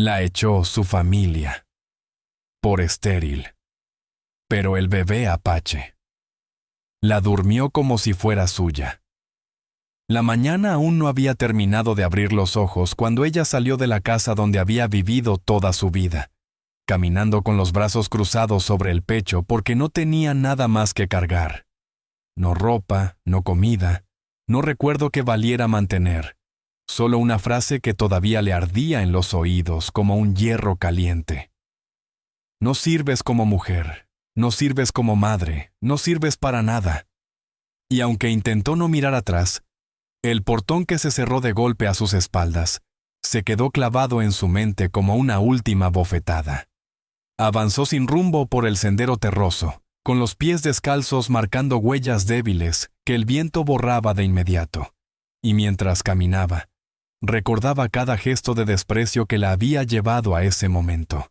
La echó su familia. Por estéril. Pero el bebé Apache la durmió como si fuera suya. La mañana aún no había terminado de abrir los ojos cuando ella salió de la casa donde había vivido toda su vida, caminando con los brazos cruzados sobre el pecho porque no tenía nada más que cargar. No ropa, no comida, no recuerdo que valiera mantener. Solo una frase que todavía le ardía en los oídos como un hierro caliente. No sirves como mujer, no sirves como madre, no sirves para nada. Y aunque intentó no mirar atrás, el portón que se cerró de golpe a sus espaldas se quedó clavado en su mente como una última bofetada. Avanzó sin rumbo por el sendero terroso, con los pies descalzos marcando huellas débiles que el viento borraba de inmediato. Y mientras caminaba, recordaba cada gesto de desprecio que la había llevado a ese momento.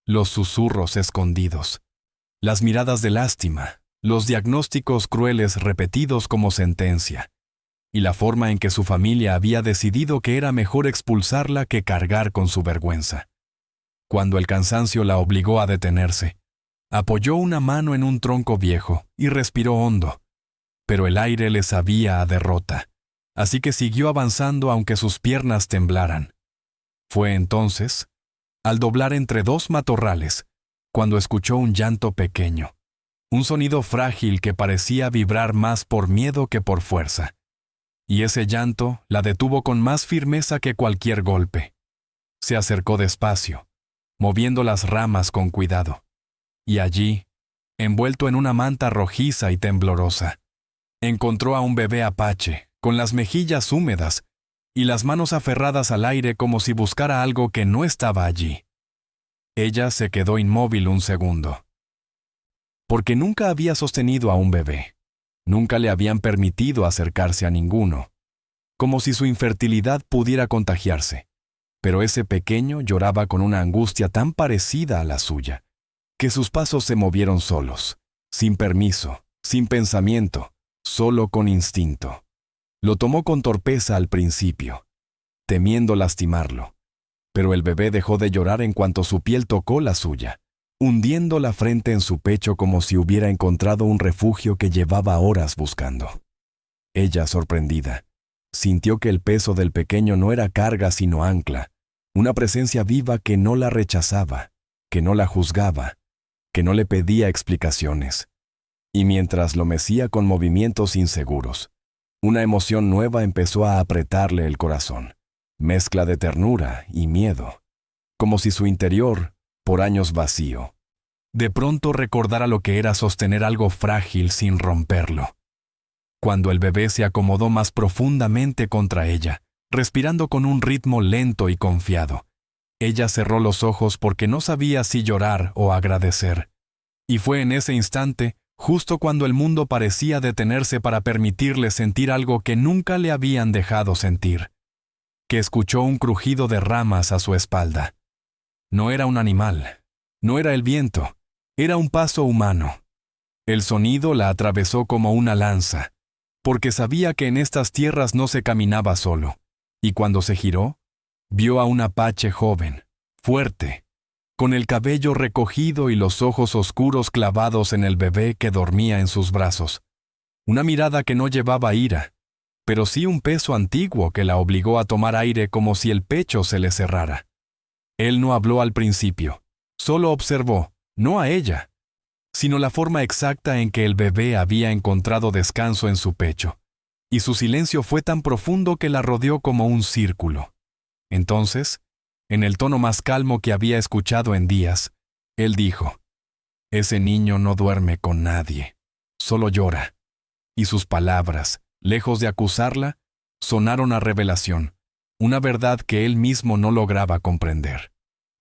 Los susurros escondidos, las miradas de lástima, los diagnósticos crueles repetidos como sentencia, y la forma en que su familia había decidido que era mejor expulsarla que cargar con su vergüenza. Cuando el cansancio la obligó a detenerse, apoyó una mano en un tronco viejo y respiró hondo, pero el aire le sabía a derrota. Así que siguió avanzando aunque sus piernas temblaran. Fue entonces, al doblar entre dos matorrales, cuando escuchó un llanto pequeño, un sonido frágil que parecía vibrar más por miedo que por fuerza. Y ese llanto la detuvo con más firmeza que cualquier golpe. Se acercó despacio, moviendo las ramas con cuidado. Y allí, envuelto en una manta rojiza y temblorosa, encontró a un bebé Apache, con las mejillas húmedas y las manos aferradas al aire como si buscara algo que no estaba allí. Ella se quedó inmóvil un segundo. Porque nunca había sostenido a un bebé. Nunca le habían permitido acercarse a ninguno. Como si su infertilidad pudiera contagiarse. Pero ese pequeño lloraba con una angustia tan parecida a la suya, que sus pasos se movieron solos, sin permiso, sin pensamiento, solo con instinto. Lo tomó con torpeza al principio, temiendo lastimarlo, pero el bebé dejó de llorar en cuanto su piel tocó la suya, hundiendo la frente en su pecho como si hubiera encontrado un refugio que llevaba horas buscando. Ella, sorprendida, sintió que el peso del pequeño no era carga sino ancla, una presencia viva que no la rechazaba, que no la juzgaba, que no le pedía explicaciones. Y mientras lo mecía con movimientos inseguros, una emoción nueva empezó a apretarle el corazón, mezcla de ternura y miedo, como si su interior, por años vacío, de pronto recordara lo que era sostener algo frágil sin romperlo. Cuando el bebé se acomodó más profundamente contra ella, respirando con un ritmo lento y confiado, ella cerró los ojos porque no sabía si llorar o agradecer. Y fue en ese instante, justo cuando el mundo parecía detenerse para permitirle sentir algo que nunca le habían dejado sentir, que escuchó un crujido de ramas a su espalda. No era un animal, no era el viento, era un paso humano. El sonido la atravesó como una lanza, porque sabía que en estas tierras no se caminaba solo, y cuando se giró, vio a un Apache joven, fuerte, con el cabello recogido y los ojos oscuros clavados en el bebé que dormía en sus brazos. Una mirada que no llevaba ira, pero sí un peso antiguo que la obligó a tomar aire como si el pecho se le cerrara. Él no habló al principio, solo observó, no a ella, sino la forma exacta en que el bebé había encontrado descanso en su pecho, y su silencio fue tan profundo que la rodeó como un círculo. Entonces, en el tono más calmo que había escuchado en días, él dijo: «Ese niño no duerme con nadie, solo llora». Y sus palabras, lejos de acusarla, sonaron a revelación, una verdad que él mismo no lograba comprender.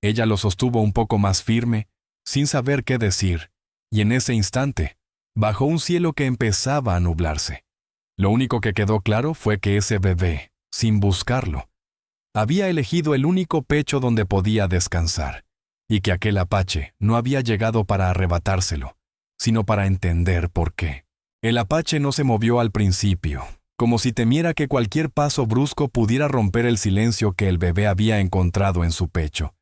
Ella lo sostuvo un poco más firme, sin saber qué decir, y en ese instante, bajó un cielo que empezaba a nublarse. Lo único que quedó claro fue que ese bebé, sin buscarlo, había elegido el único pecho donde podía descansar, y que aquel Apache no había llegado para arrebatárselo, sino para entender por qué. El Apache no se movió al principio, como si temiera que cualquier paso brusco pudiera romper el silencio que el bebé había encontrado en su pecho.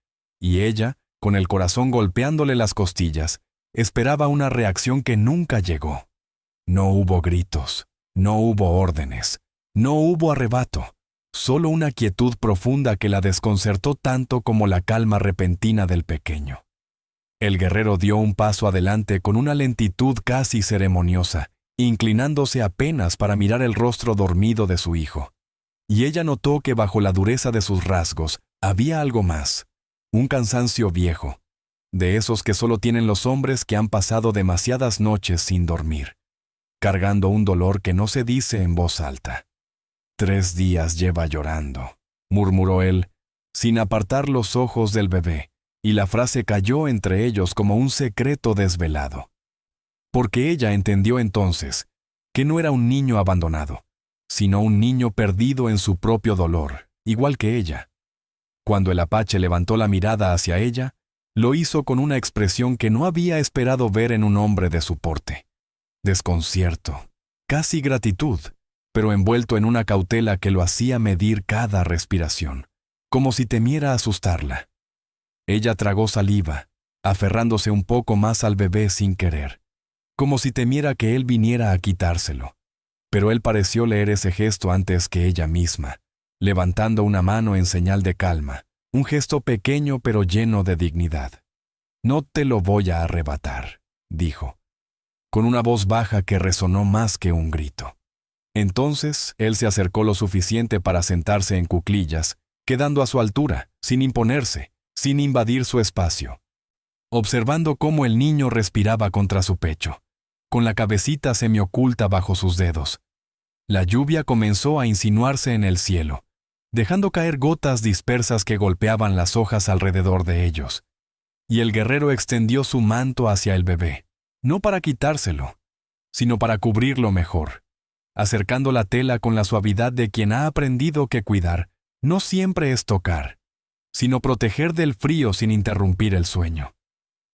Y ella, con el corazón golpeándole las costillas, esperaba una reacción que nunca llegó. No hubo gritos, no hubo órdenes, no hubo arrebato, solo una quietud profunda que la desconcertó tanto como la calma repentina del pequeño. El guerrero dio un paso adelante con una lentitud casi ceremoniosa, inclinándose apenas para mirar el rostro dormido de su hijo. Y ella notó que bajo la dureza de sus rasgos había algo más, un cansancio viejo, de esos que solo tienen los hombres que han pasado demasiadas noches sin dormir, cargando un dolor que no se dice en voz alta. 3 días lleva llorando, murmuró él, sin apartar los ojos del bebé, y la frase cayó entre ellos como un secreto desvelado. Porque ella entendió entonces que no era un niño abandonado, sino un niño perdido en su propio dolor, igual que ella. Cuando el apache levantó la mirada hacia ella, lo hizo con una expresión que no había esperado ver en un hombre de su porte. Desconcierto, casi gratitud, pero envuelto en una cautela que lo hacía medir cada respiración, como si temiera asustarla. Ella tragó saliva, aferrándose un poco más al bebé sin querer, como si temiera que él viniera a quitárselo. Pero él pareció leer ese gesto antes que ella misma, levantando una mano en señal de calma, un gesto pequeño pero lleno de dignidad. «No te lo voy a arrebatar», dijo, con una voz baja que resonó más que un grito. Entonces él se acercó lo suficiente para sentarse en cuclillas, quedando a su altura, sin imponerse, sin invadir su espacio, observando cómo el niño respiraba contra su pecho, con la cabecita semioculta bajo sus dedos. La lluvia comenzó a insinuarse en el cielo, dejando caer gotas dispersas que golpeaban las hojas alrededor de ellos. Y el guerrero extendió su manto hacia el bebé, no para quitárselo, sino para cubrirlo mejor, acercando la tela con la suavidad de quien ha aprendido que cuidar no siempre es tocar, sino proteger del frío sin interrumpir el sueño.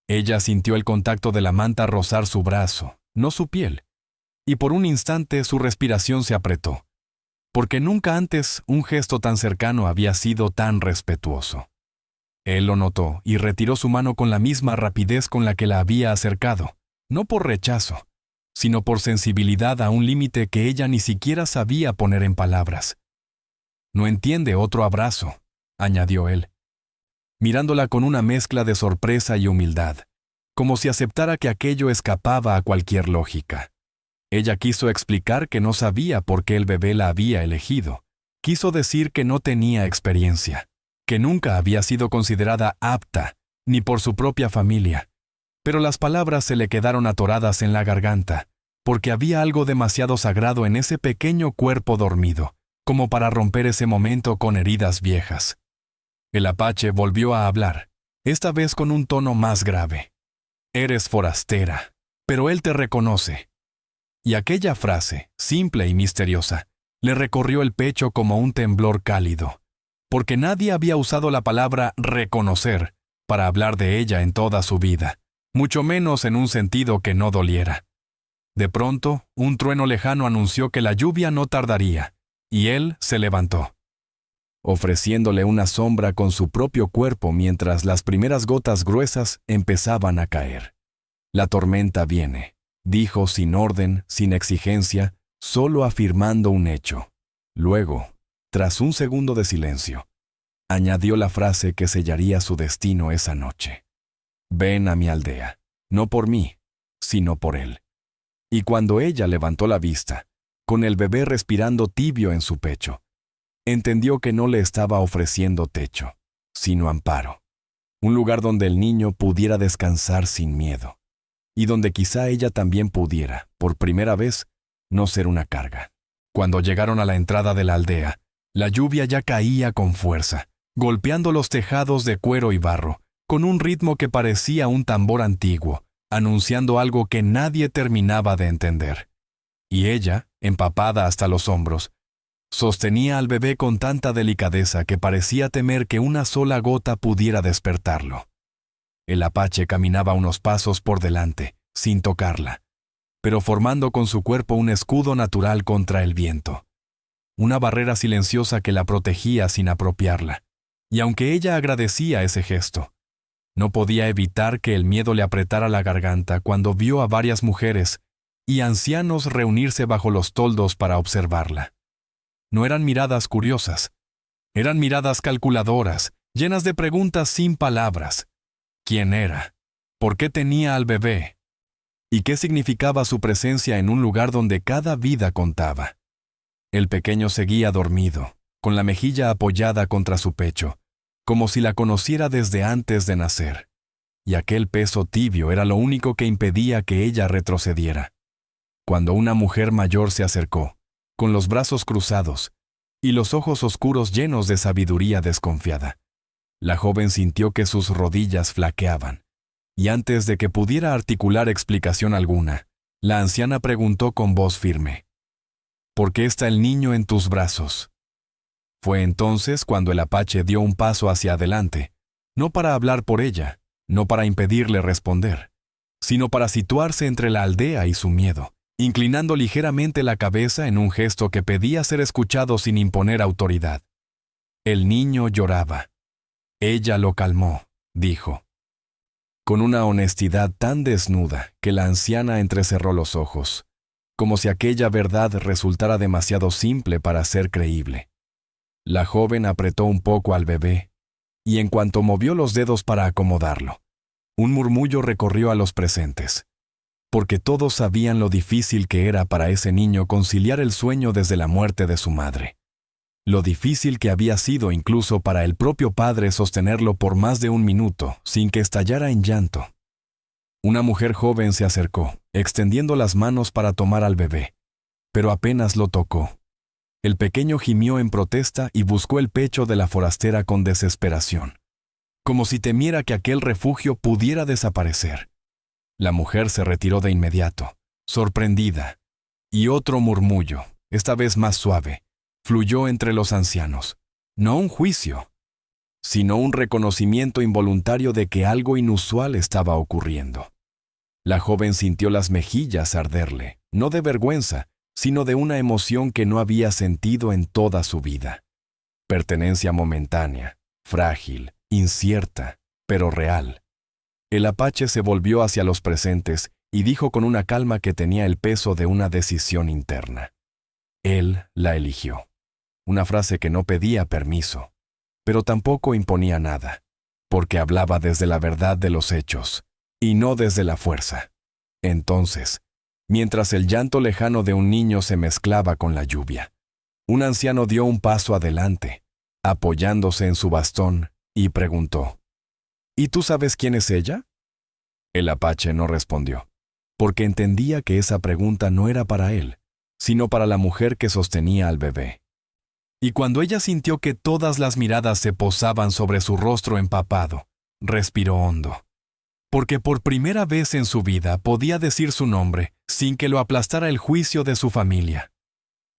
Ella sintió el contacto de la manta rozar su brazo, no su piel, y por un instante su respiración se apretó, porque nunca antes un gesto tan cercano había sido tan respetuoso. Él lo notó y retiró su mano con la misma rapidez con la que la había acercado, no por rechazo, sino por sensibilidad a un límite que ella ni siquiera sabía poner en palabras. «No entiende otro abrazo», añadió él, mirándola con una mezcla de sorpresa y humildad, como si aceptara que aquello escapaba a cualquier lógica. Ella quiso explicar que no sabía por qué el bebé la había elegido. Quiso decir que no tenía experiencia, que nunca había sido considerada apta, ni por su propia familia. Pero las palabras se le quedaron atoradas en la garganta, porque había algo demasiado sagrado en ese pequeño cuerpo dormido, como para romper ese momento con heridas viejas. El apache volvió a hablar, esta vez con un tono más grave. «Eres forastera, pero él te reconoce». Y aquella frase, simple y misteriosa, le recorrió el pecho como un temblor cálido, porque nadie había usado la palabra reconocer para hablar de ella en toda su vida, mucho menos en un sentido que no doliera. De pronto, un trueno lejano anunció que la lluvia no tardaría, y él se levantó, ofreciéndole una sombra con su propio cuerpo mientras las primeras gotas gruesas empezaban a caer. «La tormenta viene», dijo sin orden, sin exigencia, solo afirmando un hecho. Luego, tras un segundo de silencio, añadió la frase que sellaría su destino esa noche. «Ven a mi aldea, no por mí, sino por él». Y cuando ella levantó la vista, con el bebé respirando tibio en su pecho, entendió que no le estaba ofreciendo techo, sino amparo, un lugar donde el niño pudiera descansar sin miedo, y donde quizá ella también pudiera, por primera vez, no ser una carga. Cuando llegaron a la entrada de la aldea, la lluvia ya caía con fuerza, golpeando los tejados de cuero y barro, con un ritmo que parecía un tambor antiguo, anunciando algo que nadie terminaba de entender. Y ella, empapada hasta los hombros, sostenía al bebé con tanta delicadeza que parecía temer que una sola gota pudiera despertarlo. El apache caminaba unos pasos por delante, sin tocarla, pero formando con su cuerpo un escudo natural contra el viento, una barrera silenciosa que la protegía sin apropiarla. Y aunque ella agradecía ese gesto, no podía evitar que el miedo le apretara la garganta cuando vio a varias mujeres y ancianos reunirse bajo los toldos para observarla. No eran miradas curiosas, eran miradas calculadoras, llenas de preguntas sin palabras. ¿Quién era? ¿Por qué tenía al bebé? ¿Y qué significaba su presencia en un lugar donde cada vida contaba? El pequeño seguía dormido, con la mejilla apoyada contra su pecho, como si la conociera desde antes de nacer, y aquel peso tibio era lo único que impedía que ella retrocediera. Cuando una mujer mayor se acercó, con los brazos cruzados y los ojos oscuros llenos de sabiduría desconfiada, la joven sintió que sus rodillas flaqueaban, y antes de que pudiera articular explicación alguna, la anciana preguntó con voz firme: ¿Por qué está el niño en tus brazos? Fue entonces cuando el apache dio un paso hacia adelante, no para hablar por ella, no para impedirle responder, sino para situarse entre la aldea y su miedo, inclinando ligeramente la cabeza en un gesto que pedía ser escuchado sin imponer autoridad. El niño lloraba. Ella lo calmó, dijo, con una honestidad tan desnuda que la anciana entrecerró los ojos, como si aquella verdad resultara demasiado simple para ser creíble. La joven apretó un poco al bebé, y en cuanto movió los dedos para acomodarlo, un murmullo recorrió a los presentes, porque todos sabían lo difícil que era para ese niño conciliar el sueño desde la muerte de su madre. Lo difícil que había sido incluso para el propio padre sostenerlo por más de un minuto sin que estallara en llanto. Una mujer joven se acercó, extendiendo las manos para tomar al bebé, pero apenas lo tocó. El pequeño gimió en protesta y buscó el pecho de la forastera con desesperación, como si temiera que aquel refugio pudiera desaparecer. La mujer se retiró de inmediato, sorprendida, y otro murmullo, esta vez más suave, fluyó entre los ancianos. No un juicio, sino un reconocimiento involuntario de que algo inusual estaba ocurriendo. La joven sintió las mejillas arderle, no de vergüenza, sino de una emoción que no había sentido en toda su vida. Pertenencia momentánea, frágil, incierta, pero real. El apache se volvió hacia los presentes y dijo con una calma que tenía el peso de una decisión interna: Él la eligió. Una frase que no pedía permiso, pero tampoco imponía nada, porque hablaba desde la verdad de los hechos, y no desde la fuerza. Entonces, mientras el llanto lejano de un niño se mezclaba con la lluvia, un anciano dio un paso adelante, apoyándose en su bastón, y preguntó: ¿Y tú sabes quién es ella? El apache no respondió, porque entendía que esa pregunta no era para él, sino para la mujer que sostenía al bebé. Y cuando ella sintió que todas las miradas se posaban sobre su rostro empapado, respiró hondo, porque por primera vez en su vida podía decir su nombre sin que lo aplastara el juicio de su familia.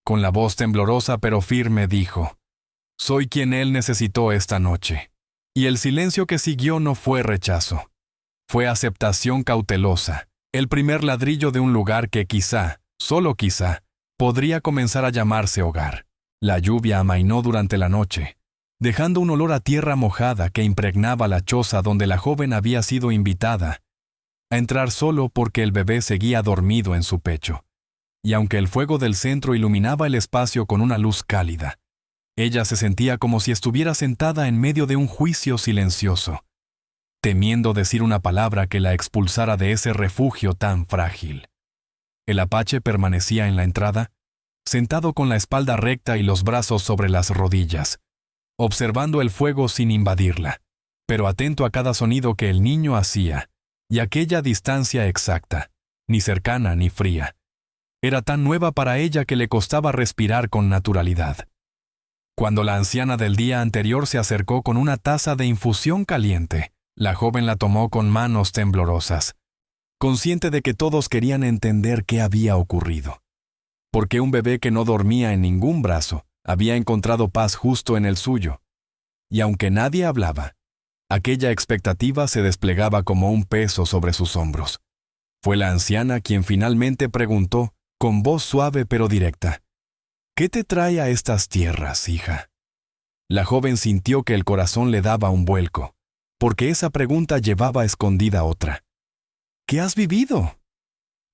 Con la voz temblorosa pero firme dijo: «Soy quien él necesitó esta noche». Y el silencio que siguió no fue rechazo. Fue aceptación cautelosa, el primer ladrillo de un lugar que quizá, solo quizá, podría comenzar a llamarse hogar. La lluvia amainó durante la noche, dejando un olor a tierra mojada que impregnaba la choza donde la joven había sido invitada a entrar solo porque el bebé seguía dormido en su pecho. Y aunque el fuego del centro iluminaba el espacio con una luz cálida, ella se sentía como si estuviera sentada en medio de un juicio silencioso, temiendo decir una palabra que la expulsara de ese refugio tan frágil. El apache permanecía en la entrada, sentado con la espalda recta y los brazos sobre las rodillas, observando el fuego sin invadirla, pero atento a cada sonido que el niño hacía, y aquella distancia exacta, ni cercana ni fría, era tan nueva para ella que le costaba respirar con naturalidad. Cuando la anciana del día anterior se acercó con una taza de infusión caliente, la joven la tomó con manos temblorosas, consciente de que todos querían entender qué había ocurrido. Porque un bebé que no dormía en ningún brazo había encontrado paz justo en el suyo. Y aunque nadie hablaba, aquella expectativa se desplegaba como un peso sobre sus hombros. Fue la anciana quien finalmente preguntó, con voz suave pero directa: ¿Qué te trae a estas tierras, hija? La joven sintió que el corazón le daba un vuelco, porque esa pregunta llevaba escondida otra. ¿Qué has vivido?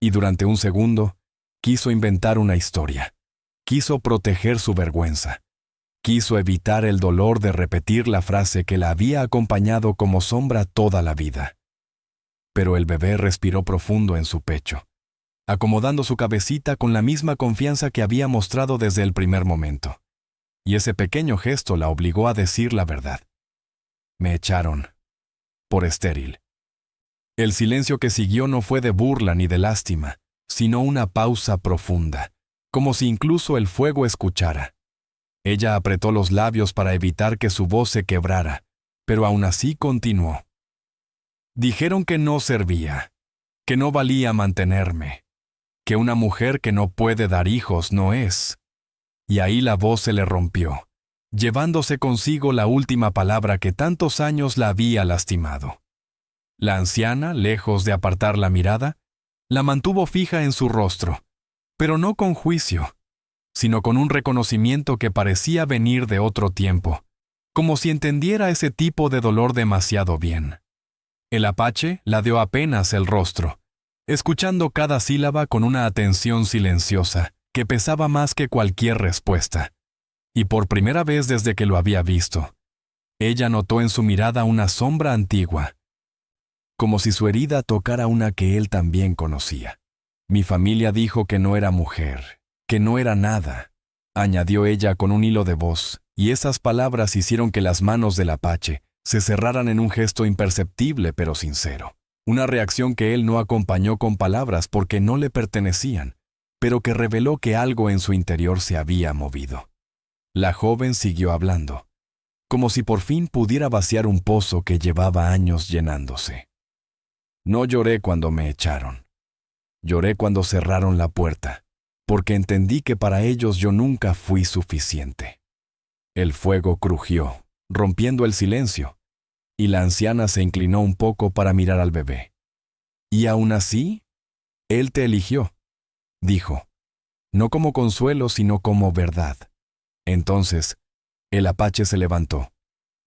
Y durante un segundo, quiso inventar una historia. Quiso proteger su vergüenza. Quiso evitar el dolor de repetir la frase que la había acompañado como sombra toda la vida. Pero el bebé respiró profundo en su pecho, acomodando su cabecita con la misma confianza que había mostrado desde el primer momento. Y ese pequeño gesto la obligó a decir la verdad. Me echaron. Por estéril. El silencio que siguió no fue de burla ni de lástima, sino una pausa profunda, como si incluso el fuego escuchara. Ella apretó los labios para evitar que su voz se quebrara, pero aún así continuó. Dijeron que no servía, que no valía mantenerme, que una mujer que no puede dar hijos no es. Y ahí la voz se le rompió, llevándose consigo la última palabra que tantos años la había lastimado. La anciana, lejos de apartar la mirada, la mantuvo fija en su rostro, pero no con juicio, sino con un reconocimiento que parecía venir de otro tiempo, como si entendiera ese tipo de dolor demasiado bien. El apache ladeó apenas el rostro, escuchando cada sílaba con una atención silenciosa que pesaba más que cualquier respuesta. Y por primera vez desde que lo había visto, ella notó en su mirada una sombra antigua, como si su herida tocara una que él también conocía. Mi familia dijo que no era mujer, que no era nada, añadió ella con un hilo de voz, y esas palabras hicieron que las manos del apache se cerraran en un gesto imperceptible pero sincero. Una reacción que él no acompañó con palabras porque no le pertenecían, pero que reveló que algo en su interior se había movido. La joven siguió hablando, como si por fin pudiera vaciar un pozo que llevaba años llenándose. No lloré cuando me echaron. Lloré cuando cerraron la puerta, porque entendí que para ellos yo nunca fui suficiente. El fuego crujió, rompiendo el silencio, y la anciana se inclinó un poco para mirar al bebé. Y aún así, él te eligió, dijo, no como consuelo, sino como verdad. Entonces, el apache se levantó,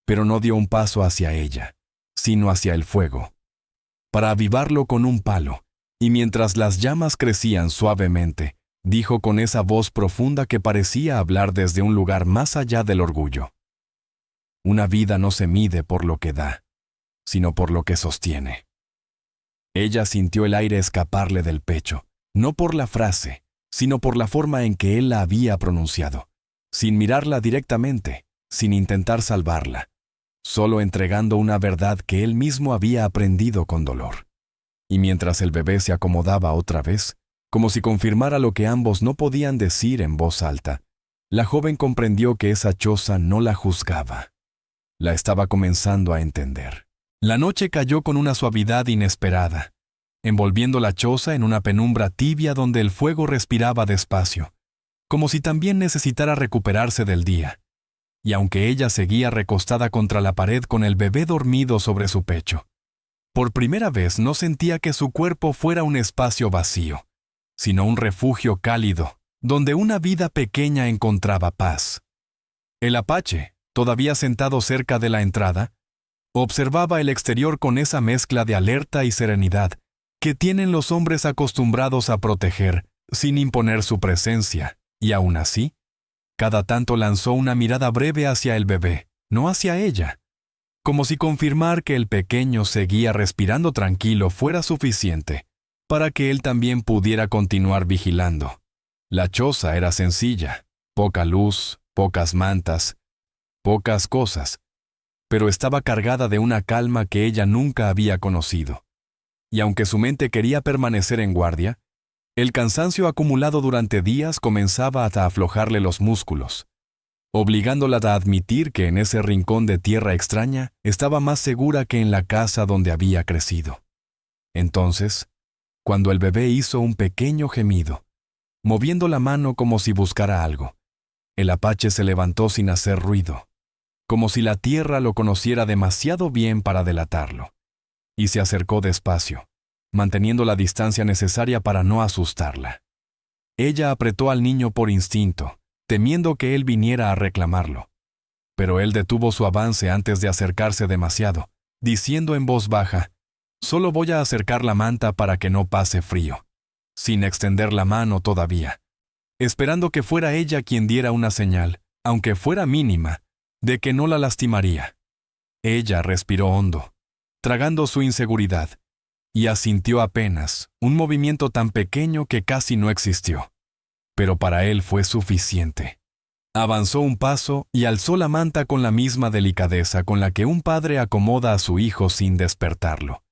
pero no dio un paso hacia ella, sino hacia el fuego, para avivarlo con un palo, y mientras las llamas crecían suavemente, dijo con esa voz profunda que parecía hablar desde un lugar más allá del orgullo. Una vida no se mide por lo que da, sino por lo que sostiene. Ella sintió el aire escaparle del pecho, no por la frase, sino por la forma en que él la había pronunciado, sin mirarla directamente, sin intentar salvarla, solo entregando una verdad que él mismo había aprendido con dolor. Y mientras el bebé se acomodaba otra vez, como si confirmara lo que ambos no podían decir en voz alta, la joven comprendió que esa choza no la juzgaba. La estaba comenzando a entender. La noche cayó con una suavidad inesperada, envolviendo la choza en una penumbra tibia donde el fuego respiraba despacio, como si también necesitara recuperarse del día. Y aunque ella seguía recostada contra la pared con el bebé dormido sobre su pecho, por primera vez no sentía que su cuerpo fuera un espacio vacío, sino un refugio cálido, donde una vida pequeña encontraba paz. El apache, todavía sentado cerca de la entrada, observaba el exterior con esa mezcla de alerta y serenidad que tienen los hombres acostumbrados a proteger, sin imponer su presencia, y aún así, cada tanto lanzó una mirada breve hacia el bebé, no hacia ella, como si confirmar que el pequeño seguía respirando tranquilo fuera suficiente para que él también pudiera continuar vigilando. La choza era sencilla, poca luz, pocas mantas, pocas cosas, pero estaba cargada de una calma que ella nunca había conocido. Y aunque su mente quería permanecer en guardia, el cansancio acumulado durante días comenzaba a aflojarle los músculos, obligándola a admitir que en ese rincón de tierra extraña estaba más segura que en la casa donde había crecido. Entonces, cuando el bebé hizo un pequeño gemido, moviendo la mano como si buscara algo, el apache se levantó sin hacer ruido, como si la tierra lo conociera demasiado bien para delatarlo, y se acercó despacio, manteniendo la distancia necesaria para no asustarla. Ella apretó al niño por instinto, temiendo que él viniera a reclamarlo. Pero él detuvo su avance antes de acercarse demasiado, diciendo en voz baja: «Solo voy a acercar la manta para que no pase frío», sin extender la mano todavía, esperando que fuera ella quien diera una señal, aunque fuera mínima, de que no la lastimaría. Ella respiró hondo, tragando su inseguridad, y asintió apenas, un movimiento tan pequeño que casi no existió. Pero para él fue suficiente. Avanzó un paso y alzó la manta con la misma delicadeza con la que un padre acomoda a su hijo sin despertarlo,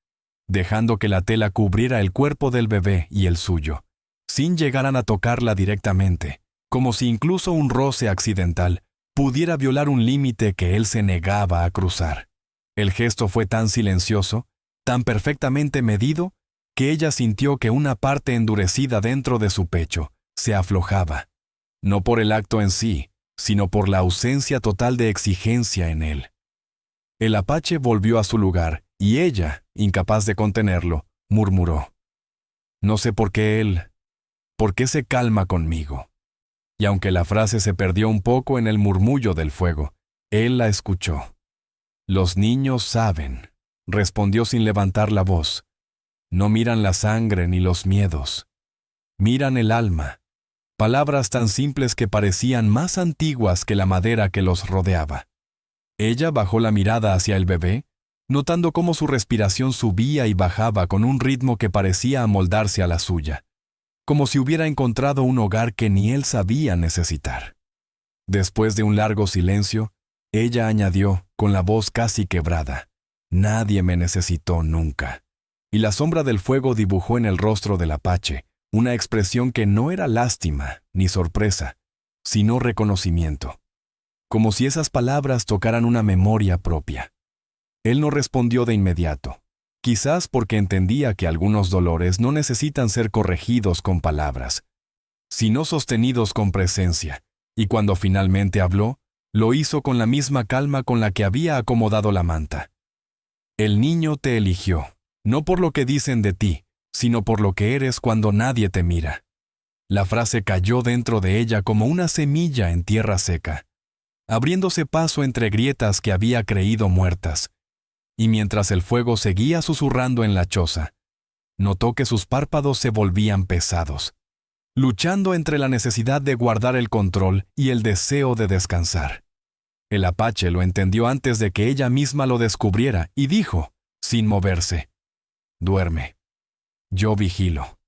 dejando que la tela cubriera el cuerpo del bebé y el suyo, sin llegar a tocarla directamente, como si incluso un roce accidental pudiera violar un límite que él se negaba a cruzar. El gesto fue tan silencioso, tan perfectamente medido, que ella sintió que una parte endurecida dentro de su pecho se aflojaba, no por el acto en sí, sino por la ausencia total de exigencia en él. El apache volvió a su lugar, y ella, incapaz de contenerlo, murmuró: «No sé por qué se calma conmigo». Y aunque la frase se perdió un poco en el murmullo del fuego, él la escuchó. «Los niños saben», respondió sin levantar la voz. «No miran la sangre ni los miedos. Miran el alma». Palabras tan simples que parecían más antiguas que la madera que los rodeaba. Ella bajó la mirada hacia el bebé, notando cómo su respiración subía y bajaba con un ritmo que parecía amoldarse a la suya, como si hubiera encontrado un hogar que ni él sabía necesitar. Después de un largo silencio, ella añadió, con la voz casi quebrada: «Nadie me necesitó nunca». Y la sombra del fuego dibujó en el rostro del apache una expresión que no era lástima ni sorpresa, sino reconocimiento, como si esas palabras tocaran una memoria propia. Él no respondió de inmediato, quizás porque entendía que algunos dolores no necesitan ser corregidos con palabras, sino sostenidos con presencia, y cuando finalmente habló, lo hizo con la misma calma con la que había acomodado la manta. «El niño te eligió, no por lo que dicen de ti, sino por lo que eres cuando nadie te mira». La frase cayó dentro de ella como una semilla en tierra seca, abriéndose paso entre grietas que había creído muertas, y mientras el fuego seguía susurrando en la choza, notó que sus párpados se volvían pesados, luchando entre la necesidad de guardar el control y el deseo de descansar. El apache lo entendió antes de que ella misma lo descubriera y dijo, sin moverse: «Duerme. Yo vigilo».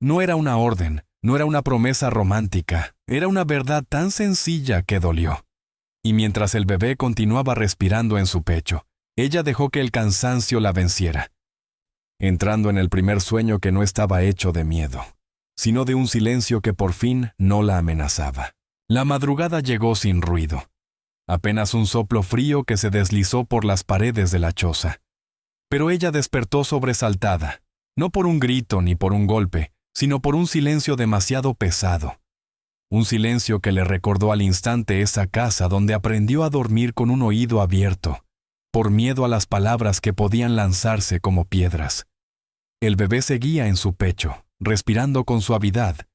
No era una orden, no era una promesa romántica, era una verdad tan sencilla que dolió. Y mientras el bebé continuaba respirando en su pecho, ella dejó que el cansancio la venciera, entrando en el primer sueño que no estaba hecho de miedo, sino de un silencio que por fin no la amenazaba. La madrugada llegó sin ruido, apenas un soplo frío que se deslizó por las paredes de la choza. Pero ella despertó sobresaltada, no por un grito ni por un golpe, sino por un silencio demasiado pesado. Un silencio que le recordó al instante esa casa donde aprendió a dormir con un oído abierto, por miedo a las palabras que podían lanzarse como piedras. El bebé seguía en su pecho, respirando con suavidad,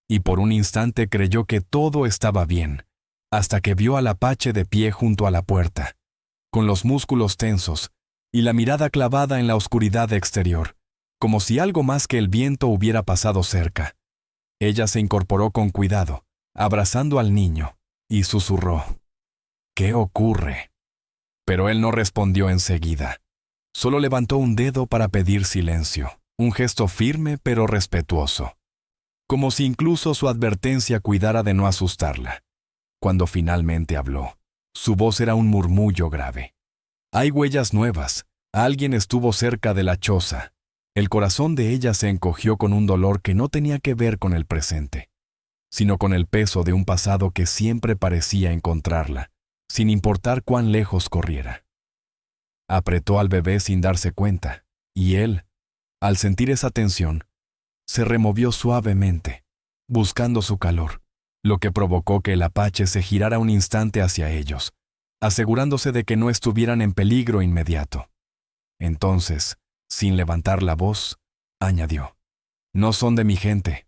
y por un instante creyó que todo estaba bien, hasta que vio al apache de pie junto a la puerta, con los músculos tensos y la mirada clavada en la oscuridad exterior, como si algo más que el viento hubiera pasado cerca. Ella se incorporó con cuidado, abrazando al niño, y susurró: «¿Qué ocurre?». Pero él no respondió enseguida. Solo levantó un dedo para pedir silencio, un gesto firme pero respetuoso, como si incluso su advertencia cuidara de no asustarla. Cuando finalmente habló, su voz era un murmullo grave. «Hay huellas nuevas. Alguien estuvo cerca de la choza». El corazón de ella se encogió con un dolor que no tenía que ver con el presente, sino con el peso de un pasado que siempre parecía encontrarla, sin importar cuán lejos corriera. Apretó al bebé sin darse cuenta, y él, al sentir esa tensión, se removió suavemente, buscando su calor, lo que provocó que el apache se girara un instante hacia ellos, asegurándose de que no estuvieran en peligro inmediato. Entonces, sin levantar la voz, añadió: «No son de mi gente».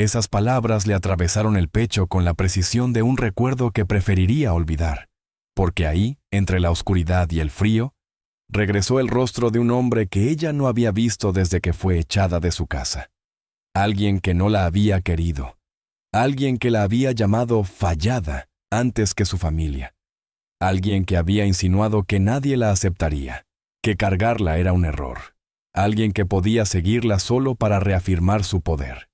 Esas palabras le atravesaron el pecho con la precisión de un recuerdo que preferiría olvidar, porque ahí, entre la oscuridad y el frío, regresó el rostro de un hombre que ella no había visto desde que fue echada de su casa. Alguien que no la había querido. Alguien que la había llamado fallada antes que su familia. Alguien que había insinuado que nadie la aceptaría, que cargarla era un error. Alguien que podía seguirla solo para reafirmar su poder.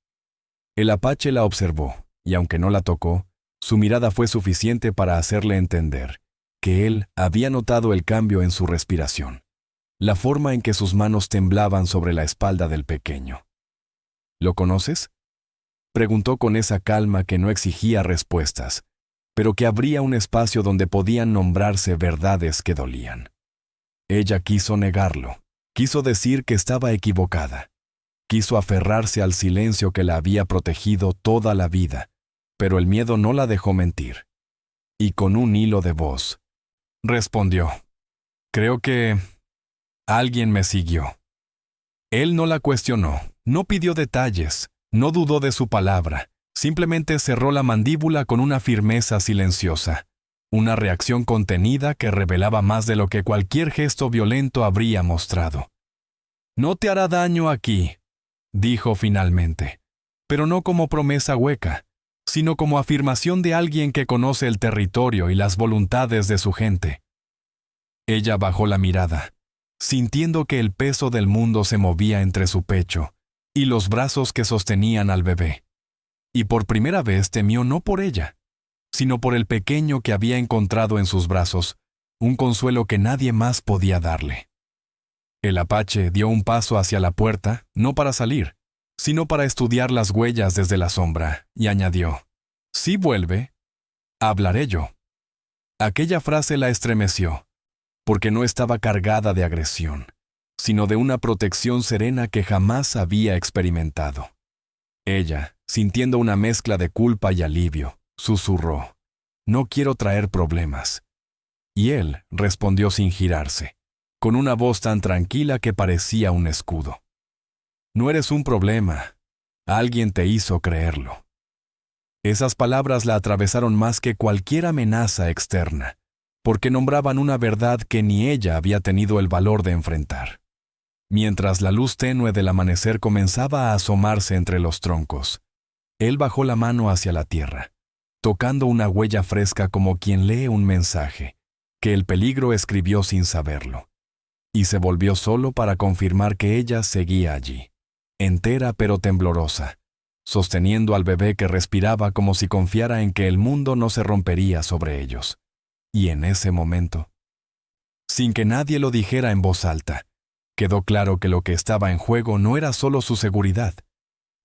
El apache la observó, y aunque no la tocó, su mirada fue suficiente para hacerle entender que él había notado el cambio en su respiración, la forma en que sus manos temblaban sobre la espalda del pequeño. ¿Lo conoces?, preguntó con esa calma que no exigía respuestas, pero que abría un espacio donde podían nombrarse verdades que dolían. Ella quiso negarlo, quiso decir que estaba equivocada, quiso aferrarse al silencio que la había protegido toda la vida, pero el miedo no la dejó mentir. Y con un hilo de voz, respondió: «Creo que alguien me siguió». Él no la cuestionó, no pidió detalles, no dudó de su palabra, simplemente cerró la mandíbula con una firmeza silenciosa, una reacción contenida que revelaba más de lo que cualquier gesto violento habría mostrado. «No te hará daño aquí», dijo finalmente, pero no como promesa hueca, sino como afirmación de alguien que conoce el territorio y las voluntades de su gente. Ella bajó la mirada, sintiendo que el peso del mundo se movía entre su pecho y los brazos que sostenían al bebé. Y por primera vez temió no por ella, sino por el pequeño que había encontrado en sus brazos, un consuelo que nadie más podía darle. El apache dio un paso hacia la puerta, no para salir, sino para estudiar las huellas desde la sombra, y añadió: «Si vuelve, hablaré yo». Aquella frase la estremeció, porque no estaba cargada de agresión, sino de una protección serena que jamás había experimentado. Ella, sintiendo una mezcla de culpa y alivio, susurró: «No quiero traer problemas». Y él respondió sin girarse, con una voz tan tranquila que parecía un escudo: «No eres un problema. Alguien te hizo creerlo». Esas palabras la atravesaron más que cualquier amenaza externa, porque nombraban una verdad que ni ella había tenido el valor de enfrentar. Mientras la luz tenue del amanecer comenzaba a asomarse entre los troncos, él bajó la mano hacia la tierra, tocando una huella fresca como quien lee un mensaje, que el peligro escribió sin saberlo, y se volvió solo para confirmar que ella seguía allí, entera pero temblorosa, sosteniendo al bebé que respiraba como si confiara en que el mundo no se rompería sobre ellos. Y en ese momento, sin que nadie lo dijera en voz alta, quedó claro que lo que estaba en juego no era solo su seguridad,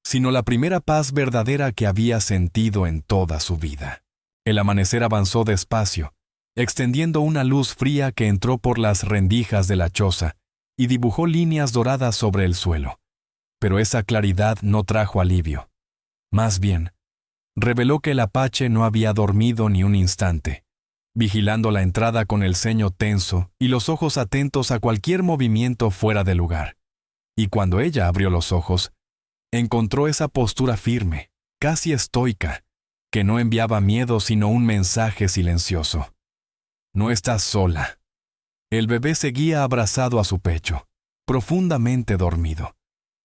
sino la primera paz verdadera que había sentido en toda su vida. El amanecer avanzó despacio, extendiendo una luz fría que entró por las rendijas de la choza y dibujó líneas doradas sobre el suelo. Pero esa claridad no trajo alivio. Más bien, reveló que el apache no había dormido ni un instante, vigilando la entrada con el ceño tenso y los ojos atentos a cualquier movimiento fuera de lugar. Y cuando ella abrió los ojos, encontró esa postura firme, casi estoica, que no enviaba miedo sino un mensaje silencioso. «No estás sola». El bebé seguía abrazado a su pecho, profundamente dormido,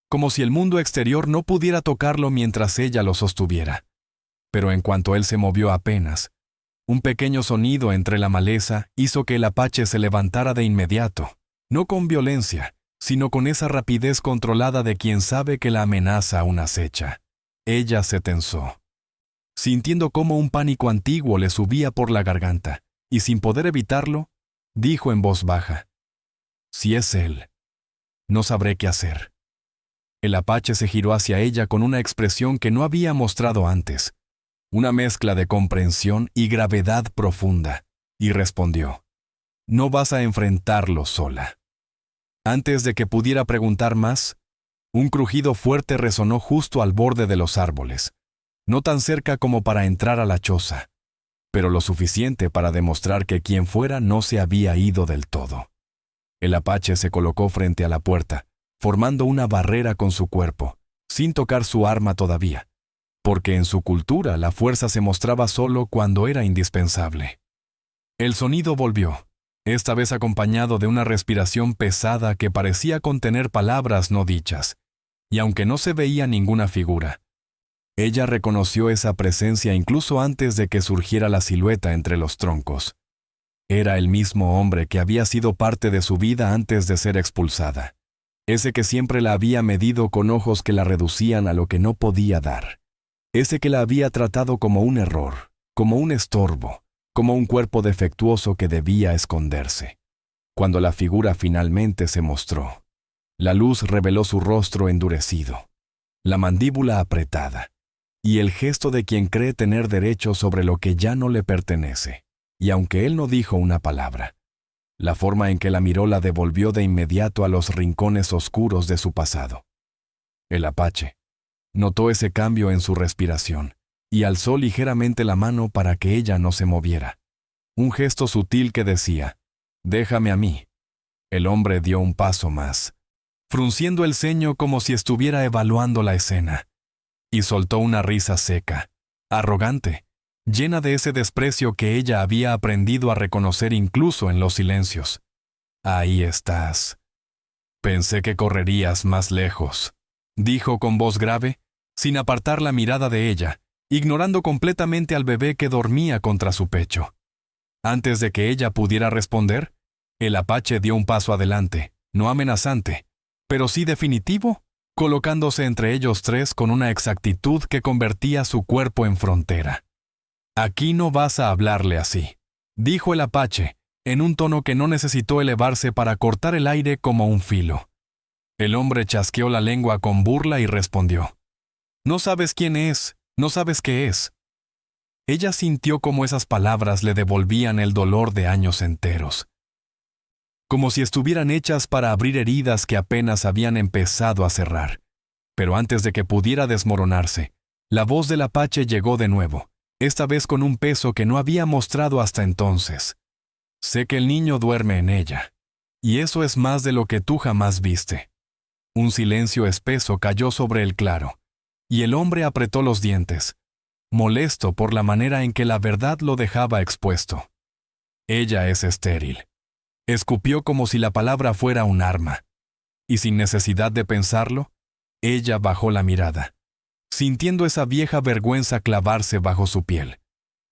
como si el mundo exterior no pudiera tocarlo mientras ella lo sostuviera. Pero en cuanto él se movió apenas, un pequeño sonido entre la maleza hizo que el apache se levantara de inmediato, no con violencia, sino con esa rapidez controlada de quien sabe que la amenaza aún acecha. Ella se tensó, sintiendo cómo un pánico antiguo le subía por la garganta, y sin poder evitarlo, dijo en voz baja: «Si es él, no sabré qué hacer». El apache se giró hacia ella con una expresión que no había mostrado antes, una mezcla de comprensión y gravedad profunda, y respondió: «No vas a enfrentarlo sola». Antes de que pudiera preguntar más, un crujido fuerte resonó justo al borde de los árboles, no tan cerca como para entrar a la choza, pero lo suficiente para demostrar que quien fuera no se había ido del todo. El apache se colocó frente a la puerta, formando una barrera con su cuerpo, sin tocar su arma todavía, porque en su cultura la fuerza se mostraba solo cuando era indispensable. El sonido volvió, esta vez acompañado de una respiración pesada que parecía contener palabras no dichas, y aunque no se veía ninguna figura, ella reconoció esa presencia incluso antes de que surgiera la silueta entre los troncos. Era el mismo hombre que había sido parte de su vida antes de ser expulsada, ese que siempre la había medido con ojos que la reducían a lo que no podía dar, ese que la había tratado como un error, como un estorbo, como un cuerpo defectuoso que debía esconderse. Cuando la figura finalmente se mostró, la luz reveló su rostro endurecido, la mandíbula apretada, y el gesto de quien cree tener derecho sobre lo que ya no le pertenece. Y aunque él no dijo una palabra, la forma en que la miró la devolvió de inmediato a los rincones oscuros de su pasado. El apache notó ese cambio en su respiración y alzó ligeramente la mano para que ella no se moviera. Un gesto sutil que decía, «Déjame a mí». El hombre dio un paso más, frunciendo el ceño como si estuviera evaluando la escena, y soltó una risa seca, arrogante, llena de ese desprecio que ella había aprendido a reconocer incluso en los silencios. «Ahí estás. Pensé que correrías más lejos», dijo con voz grave, sin apartar la mirada de ella, ignorando completamente al bebé que dormía contra su pecho. Antes de que ella pudiera responder, el apache dio un paso adelante, no amenazante, pero sí definitivo, colocándose entre ellos tres con una exactitud que convertía su cuerpo en frontera. «Aquí no vas a hablarle así», dijo el apache, en un tono que no necesitó elevarse para cortar el aire como un filo. El hombre chasqueó la lengua con burla y respondió, «No sabes quién es, no sabes qué es». Ella sintió como esas palabras le devolvían el dolor de años enteros, como si estuvieran hechas para abrir heridas que apenas habían empezado a cerrar. Pero antes de que pudiera desmoronarse, la voz del apache llegó de nuevo, esta vez con un peso que no había mostrado hasta entonces. «Sé que el niño duerme en ella, y eso es más de lo que tú jamás viste». Un silencio espeso cayó sobre el claro, y el hombre apretó los dientes, molesto por la manera en que la verdad lo dejaba expuesto. «Ella es estéril». Escupió como si la palabra fuera un arma, y sin necesidad de pensarlo, ella bajó la mirada, sintiendo esa vieja vergüenza clavarse bajo su piel.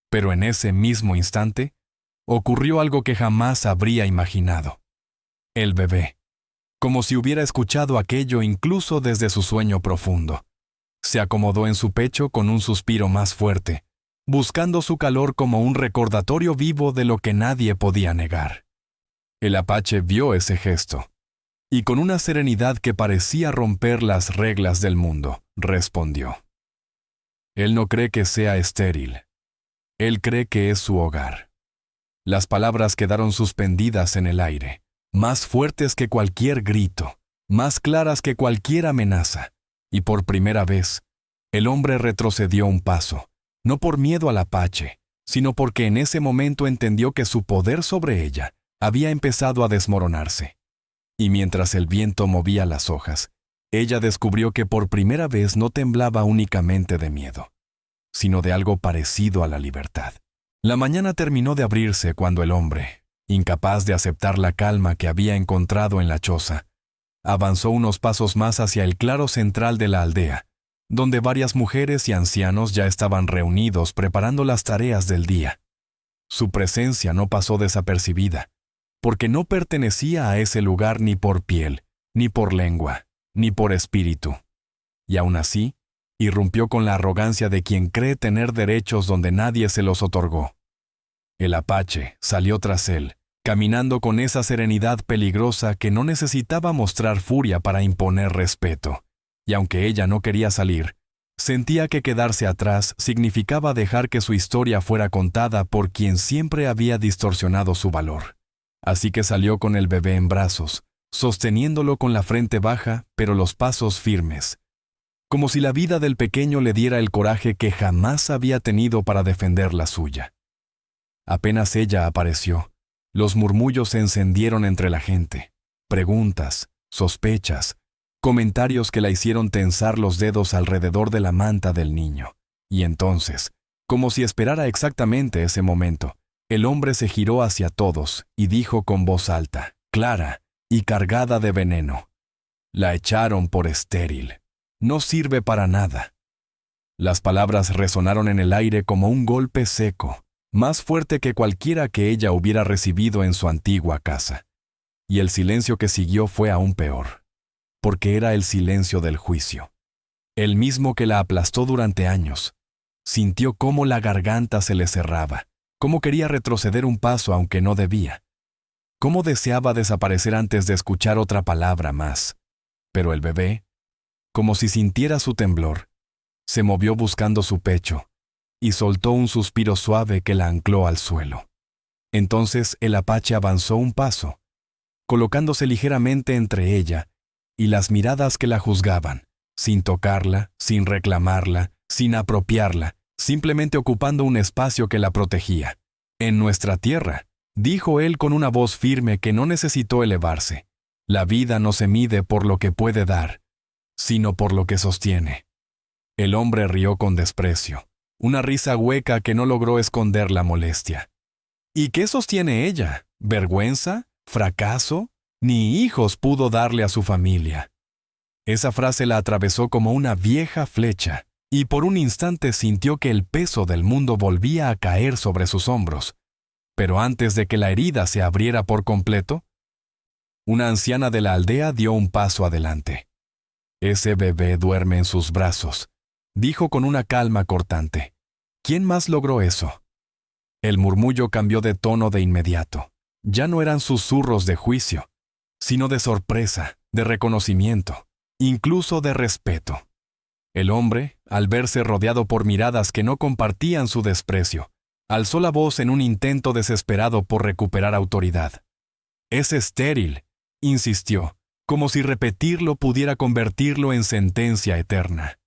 Pero en ese mismo instante, ocurrió algo que jamás habría imaginado. El bebé, como si hubiera escuchado aquello incluso desde su sueño profundo, se acomodó en su pecho con un suspiro más fuerte, buscando su calor como un recordatorio vivo de lo que nadie podía negar. El apache vio ese gesto, y con una serenidad que parecía romper las reglas del mundo, respondió. Él no cree que sea estéril. Él cree que es su hogar. Las palabras quedaron suspendidas en el aire, más fuertes que cualquier grito, más claras que cualquier amenaza, y por primera vez, el hombre retrocedió un paso, no por miedo al apache, sino porque en ese momento entendió que su poder sobre ella había empezado a desmoronarse. Y mientras el viento movía las hojas, ella descubrió que por primera vez no temblaba únicamente de miedo, sino de algo parecido a la libertad. La mañana terminó de abrirse cuando el hombre, incapaz de aceptar la calma que había encontrado en la choza, avanzó unos pasos más hacia el claro central de la aldea, donde varias mujeres y ancianos ya estaban reunidos preparando las tareas del día. Su presencia no pasó desapercibida, porque no pertenecía a ese lugar ni por piel, ni por lengua, ni por espíritu. Y aún así, irrumpió con la arrogancia de quien cree tener derechos donde nadie se los otorgó. El apache salió tras él, caminando con esa serenidad peligrosa que no necesitaba mostrar furia para imponer respeto, y aunque ella no quería salir, sentía que quedarse atrás significaba dejar que su historia fuera contada por quien siempre había distorsionado su valor. Así que salió con el bebé en brazos, sosteniéndolo con la frente baja, pero los pasos firmes, como si la vida del pequeño le diera el coraje que jamás había tenido para defender la suya. Apenas ella apareció, los murmullos se encendieron entre la gente, preguntas, sospechas, comentarios que la hicieron tensar los dedos alrededor de la manta del niño, Y entonces, como si esperara exactamente ese momento, el hombre se giró hacia todos y dijo con voz alta, clara y cargada de veneno: «La echaron por estéril. No sirve para nada». Las palabras resonaron en el aire como un golpe seco, más fuerte que cualquiera que ella hubiera recibido en su antigua casa. Y el silencio que siguió fue aún peor, porque era el silencio del juicio. El mismo que la aplastó durante años. Sintió cómo la garganta se le cerraba, cómo quería retroceder un paso aunque no debía, cómo deseaba desaparecer antes de escuchar otra palabra más. Pero el bebé, como si sintiera su temblor, se movió buscando su pecho y soltó un suspiro suave que la ancló al suelo. Entonces el apache avanzó un paso, colocándose ligeramente entre ella y las miradas que la juzgaban, sin tocarla, sin reclamarla, sin apropiarla, simplemente ocupando un espacio que la protegía. «En nuestra tierra», dijo él con una voz firme que no necesitó elevarse, «la vida no se mide por lo que puede dar, sino por lo que sostiene». El hombre rió con desprecio, una risa hueca que no logró esconder la molestia. ¿Y qué sostiene ella? ¿Vergüenza? ¿Fracaso? Ni hijos pudo darle a su familia. Esa frase la atravesó como una vieja flecha, y por un instante sintió que el peso del mundo volvía a caer sobre sus hombros. Pero antes de que la herida se abriera por completo, una anciana de la aldea dio un paso adelante. «Ese bebé duerme en sus brazos», dijo con una calma cortante. ¿Quién más logró eso? El murmullo cambió de tono de inmediato. Ya no eran susurros de juicio, sino de sorpresa, de reconocimiento, incluso de respeto. El hombre, al verse rodeado por miradas que no compartían su desprecio, alzó la voz en un intento desesperado por recuperar autoridad. «Es estéril», insistió, como si repetirlo pudiera convertirlo en sentencia eterna.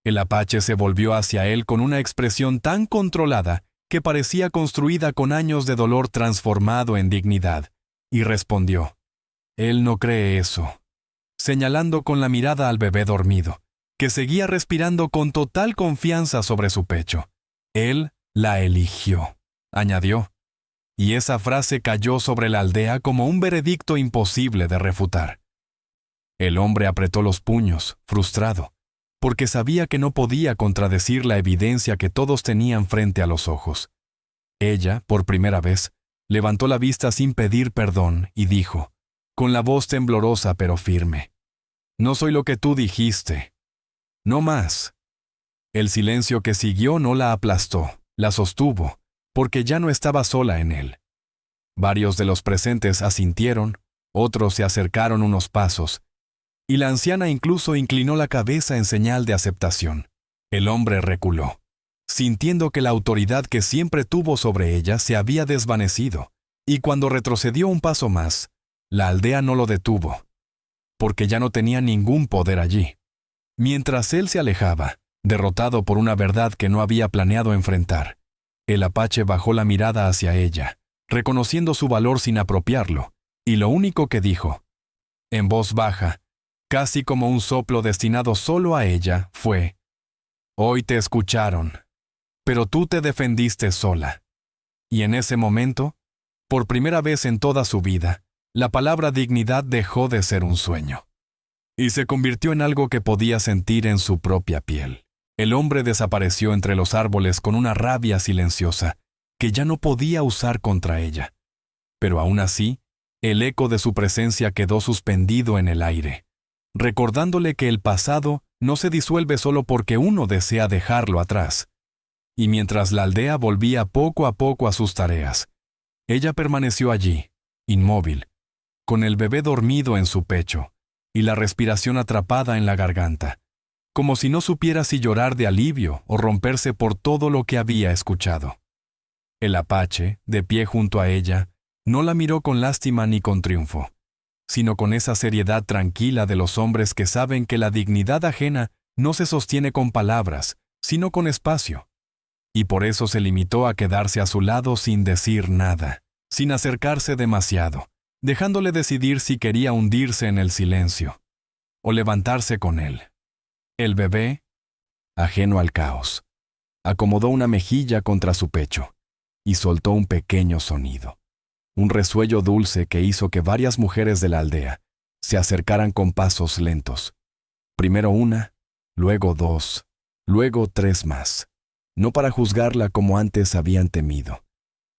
El apache se volvió hacia él con una expresión tan controlada que parecía construida con años de dolor transformado en dignidad, y respondió: «Él no cree eso», señalando con la mirada al bebé dormido, que seguía respirando con total confianza sobre su pecho. «Él la eligió», añadió, y esa frase cayó sobre la aldea como un veredicto imposible de refutar. El hombre apretó los puños, frustrado, porque sabía que no podía contradecir la evidencia que todos tenían frente a los ojos. Ella, por primera vez, levantó la vista sin pedir perdón y dijo, con la voz temblorosa pero firme: «No soy lo que tú dijiste. No más». El silencio que siguió no la aplastó, la sostuvo, porque ya no estaba sola en él. Varios de los presentes asintieron, otros se acercaron unos pasos, y la anciana incluso inclinó la cabeza en señal de aceptación. El hombre reculó, sintiendo que la autoridad que siempre tuvo sobre ella se había desvanecido, y cuando retrocedió un paso más, la aldea no lo detuvo, porque ya no tenía ningún poder allí. Mientras él se alejaba, derrotado por una verdad que no había planeado enfrentar, el apache bajó la mirada hacia ella, reconociendo su valor sin apropiarlo, y lo único que dijo, en voz baja, casi como un soplo destinado solo a ella, fue: «Hoy te escucharon, pero tú te defendiste sola». Y en ese momento, por primera vez en toda su vida, la palabra dignidad dejó de ser un sueño, y se convirtió en algo que podía sentir en su propia piel. El hombre desapareció entre los árboles con una rabia silenciosa que ya no podía usar contra ella. Pero aún así, el eco de su presencia quedó suspendido en el aire, recordándole que el pasado no se disuelve solo porque uno desea dejarlo atrás. Y mientras la aldea volvía poco a poco a sus tareas, ella permaneció allí, inmóvil, con el bebé dormido en su pecho y la respiración atrapada en la garganta, como si no supiera si llorar de alivio o romperse por todo lo que había escuchado. El apache, de pie junto a ella, no la miró con lástima ni con triunfo, sino con esa seriedad tranquila de los hombres que saben que la dignidad ajena no se sostiene con palabras, sino con espacio. Y por eso se limitó a quedarse a su lado sin decir nada, sin acercarse demasiado, dejándole decidir si quería hundirse en el silencio o levantarse con él. El bebé, ajeno al caos, acomodó una mejilla contra su pecho y soltó un pequeño sonido, un resuello dulce que hizo que varias mujeres de la aldea se acercaran con pasos lentos. Primero una, luego dos, luego tres más, no para juzgarla como antes habían temido,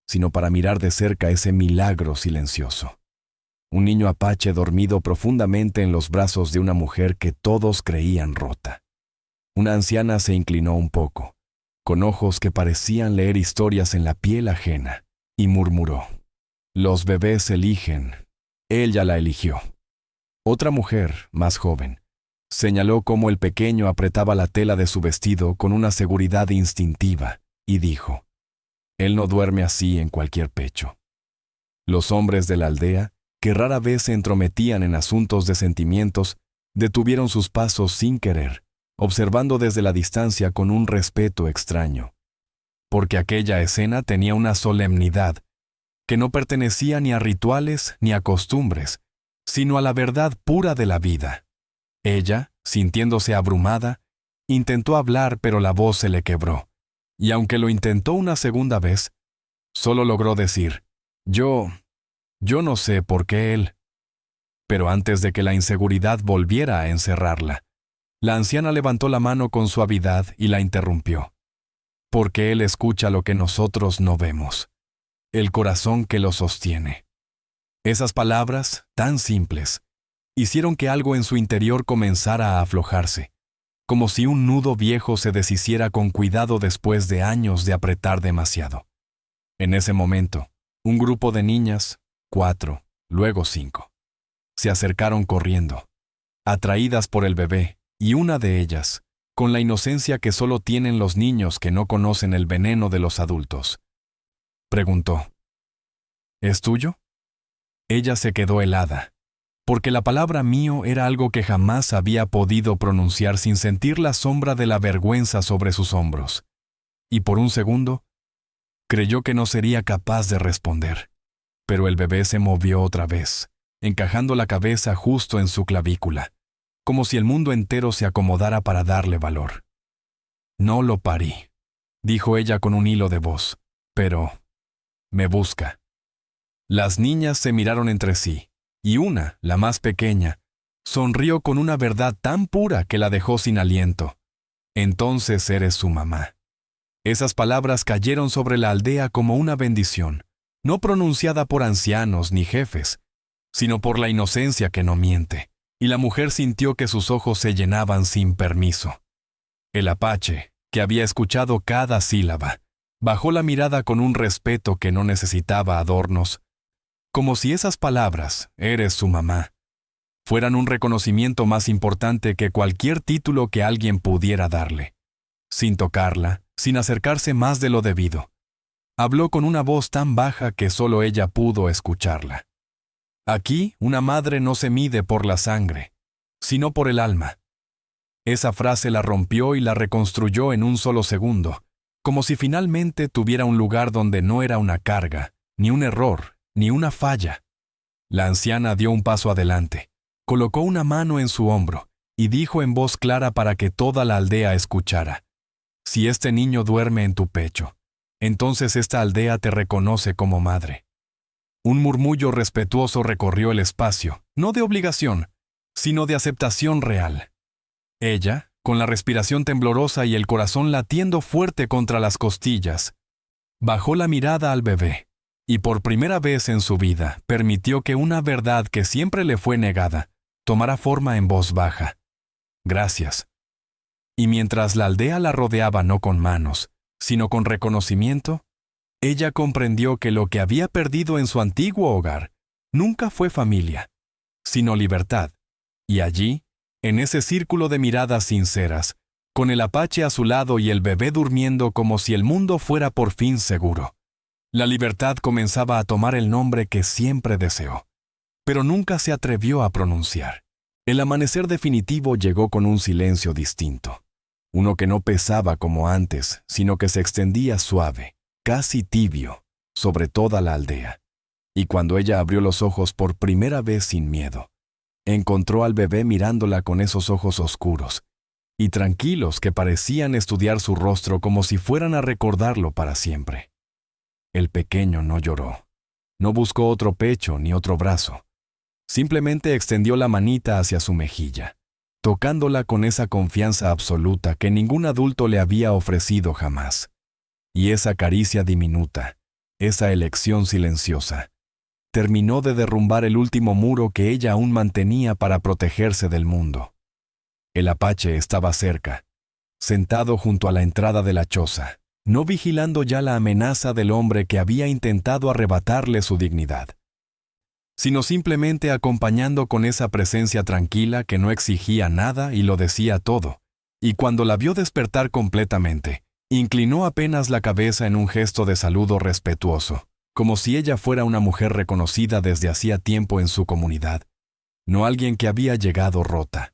sino para mirar de cerca ese milagro silencioso. Un niño apache dormido profundamente en los brazos de una mujer que todos creían rota. Una anciana se inclinó un poco, con ojos que parecían leer historias en la piel ajena, y murmuró: «Los bebés eligen. Ella la eligió». Otra mujer, más joven, señaló cómo el pequeño apretaba la tela de su vestido con una seguridad instintiva y dijo: «Él no duerme así en cualquier pecho». Los hombres de la aldea, que rara vez se entrometían en asuntos de sentimientos, detuvieron sus pasos sin querer, observando desde la distancia con un respeto extraño, porque aquella escena tenía una solemnidad que no pertenecía ni a rituales ni a costumbres, sino a la verdad pura de la vida. Ella, sintiéndose abrumada, intentó hablar, pero la voz se le quebró, y aunque lo intentó una segunda vez, solo logró decir: Yo no sé por qué él. Pero antes de que la inseguridad volviera a encerrarla, la anciana levantó la mano con suavidad y la interrumpió. Porque él escucha lo que nosotros no vemos, el corazón que lo sostiene. Esas palabras, tan simples, hicieron que algo en su interior comenzara a aflojarse, como si un nudo viejo se deshiciera con cuidado después de años de apretar demasiado. En ese momento, un grupo de niñas, 4, luego 5, se acercaron corriendo, atraídas por el bebé, y una de ellas, con la inocencia que solo tienen los niños que no conocen el veneno de los adultos, preguntó: ¿Es tuyo? Ella se quedó helada, porque la palabra mío era algo que jamás había podido pronunciar sin sentir la sombra de la vergüenza sobre sus hombros, y por un segundo, creyó que no sería capaz de responder. Pero el bebé se movió otra vez, encajando la cabeza justo en su clavícula, como si el mundo entero se acomodara para darle valor. «No lo parí», dijo ella con un hilo de voz, «pero me busca». Las niñas se miraron entre sí, y una, la más pequeña, sonrió con una verdad tan pura que la dejó sin aliento. «Entonces eres su mamá». Esas palabras cayeron sobre la aldea como una bendición, no pronunciada por ancianos ni jefes, sino por la inocencia que no miente, y la mujer sintió que sus ojos se llenaban sin permiso. El apache, que había escuchado cada sílaba, bajó la mirada con un respeto que no necesitaba adornos, como si esas palabras, «eres su mamá», fueran un reconocimiento más importante que cualquier título que alguien pudiera darle. Sin tocarla, sin acercarse más de lo debido, habló con una voz tan baja que solo ella pudo escucharla. Aquí, una madre no se mide por la sangre, sino por el alma. Esa frase la rompió y la reconstruyó en un solo segundo, como si finalmente tuviera un lugar donde no era una carga, ni un error, ni una falla. La anciana dio un paso adelante, colocó una mano en su hombro y dijo en voz clara para que toda la aldea escuchara: «Si este niño duerme en tu pecho, entonces esta aldea te reconoce como madre». Un murmullo respetuoso recorrió el espacio, no de obligación, sino de aceptación real. Ella, con la respiración temblorosa y el corazón latiendo fuerte contra las costillas, bajó la mirada al bebé, y por primera vez en su vida permitió que una verdad que siempre le fue negada tomara forma en voz baja: «Gracias». Y mientras la aldea la rodeaba no con manos, sino con reconocimiento, ella comprendió que lo que había perdido en su antiguo hogar nunca fue familia, sino libertad, y allí, en ese círculo de miradas sinceras, con el apache a su lado y el bebé durmiendo como si el mundo fuera por fin seguro, la libertad comenzaba a tomar el nombre que siempre deseó, pero nunca se atrevió a pronunciar. El amanecer definitivo llegó con un silencio distinto, uno que no pesaba como antes, sino que se extendía suave, casi tibio, sobre toda la aldea. Y cuando ella abrió los ojos por primera vez sin miedo, encontró al bebé mirándola con esos ojos oscuros, y tranquilos que parecían estudiar su rostro como si fueran a recordarlo para siempre. El pequeño no lloró. No buscó otro pecho ni otro brazo. Simplemente extendió la manita hacia su mejilla, tocándola con esa confianza absoluta que ningún adulto le había ofrecido jamás. Y esa caricia diminuta, esa elección silenciosa, terminó de derrumbar el último muro que ella aún mantenía para protegerse del mundo. El apache estaba cerca, sentado junto a la entrada de la choza, no vigilando ya la amenaza del hombre que había intentado arrebatarle su dignidad, sino simplemente acompañando con esa presencia tranquila que no exigía nada y lo decía todo, y cuando la vio despertar completamente, inclinó apenas la cabeza en un gesto de saludo respetuoso, como si ella fuera una mujer reconocida desde hacía tiempo en su comunidad, no alguien que había llegado rota.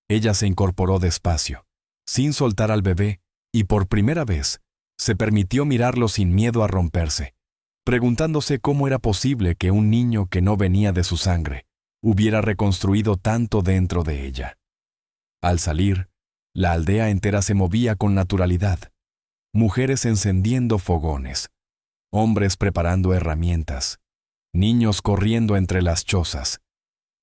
Ella se incorporó despacio, sin soltar al bebé, y por primera vez, se permitió mirarlo sin miedo a romperse, preguntándose cómo era posible que un niño que no venía de su sangre hubiera reconstruido tanto dentro de ella. Al salir, la aldea entera se movía con naturalidad. Mujeres encendiendo fogones, hombres preparando herramientas, niños corriendo entre las chozas.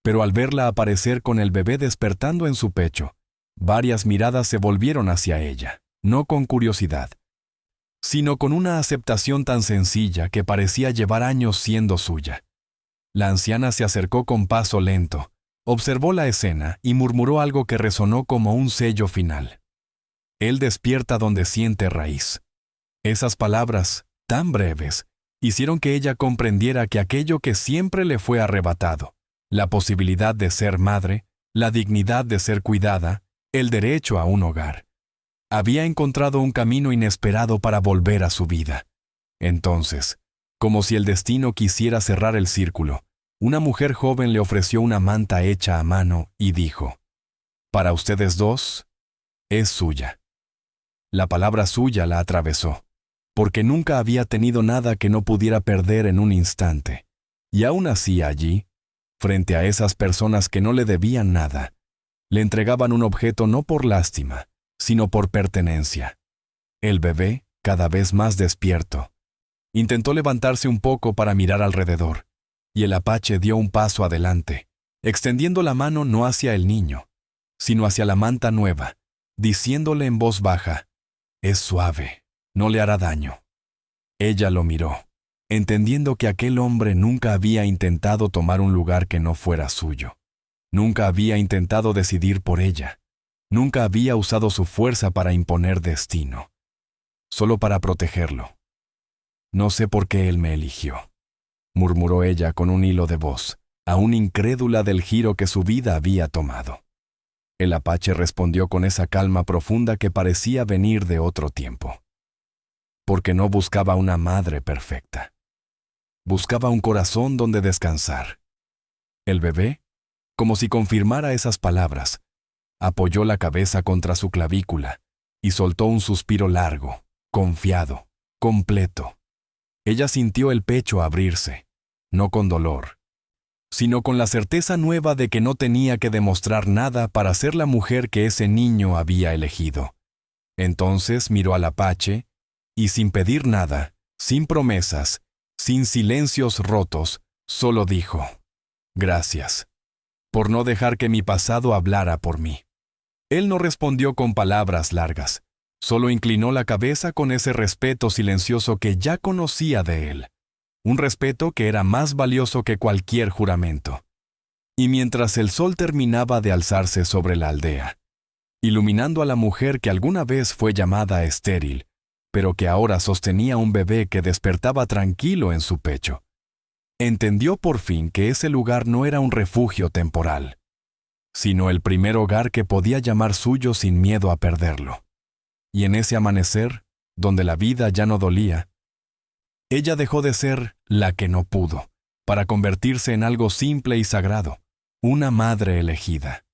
Pero al verla aparecer con el bebé despertando en su pecho, varias miradas se volvieron hacia ella, no con curiosidad, sino con una aceptación tan sencilla que parecía llevar años siendo suya. La anciana se acercó con paso lento, observó la escena y murmuró algo que resonó como un sello final. Él despierta donde siente raíz. Esas palabras, tan breves, hicieron que ella comprendiera que aquello que siempre le fue arrebatado, la posibilidad de ser madre, la dignidad de ser cuidada, el derecho a un hogar, había encontrado un camino inesperado para volver a su vida. Entonces, como si el destino quisiera cerrar el círculo, una mujer joven le ofreció una manta hecha a mano y dijo: «Para ustedes dos, es suya». La palabra suya la atravesó, porque nunca había tenido nada que no pudiera perder en un instante. Y aún así allí, frente a esas personas que no le debían nada, le entregaban un objeto no por lástima, sino por pertenencia. El bebé, cada vez más despierto, intentó levantarse un poco para mirar alrededor, y el apache dio un paso adelante, extendiendo la mano no hacia el niño, sino hacia la manta nueva, diciéndole en voz baja: «Es suave, no le hará daño». Ella lo miró, entendiendo que aquel hombre nunca había intentado tomar un lugar que no fuera suyo. Nunca había intentado decidir por ella. Nunca había usado su fuerza para imponer destino, solo para protegerlo. «No sé por qué él me eligió», murmuró ella con un hilo de voz, aún incrédula del giro que su vida había tomado. El apache respondió con esa calma profunda que parecía venir de otro tiempo. Porque no buscaba una madre perfecta. Buscaba un corazón donde descansar. El bebé, como si confirmara esas palabras, apoyó la cabeza contra su clavícula y soltó un suspiro largo, confiado, completo. Ella sintió el pecho abrirse, no con dolor, sino con la certeza nueva de que no tenía que demostrar nada para ser la mujer que ese niño había elegido. Entonces miró al apache y, sin pedir nada, sin promesas, sin silencios rotos, solo dijo: «Gracias, por no dejar que mi pasado hablara por mí». Él no respondió con palabras largas, solo inclinó la cabeza con ese respeto silencioso que ya conocía de él, un respeto que era más valioso que cualquier juramento. Y mientras el sol terminaba de alzarse sobre la aldea, iluminando a la mujer que alguna vez fue llamada estéril, pero que ahora sostenía un bebé que despertaba tranquilo en su pecho, entendió por fin que ese lugar no era un refugio temporal, sino el primer hogar que podía llamar suyo sin miedo a perderlo. Y en ese amanecer, donde la vida ya no dolía, ella dejó de ser la que no pudo, para convertirse en algo simple y sagrado, una madre elegida.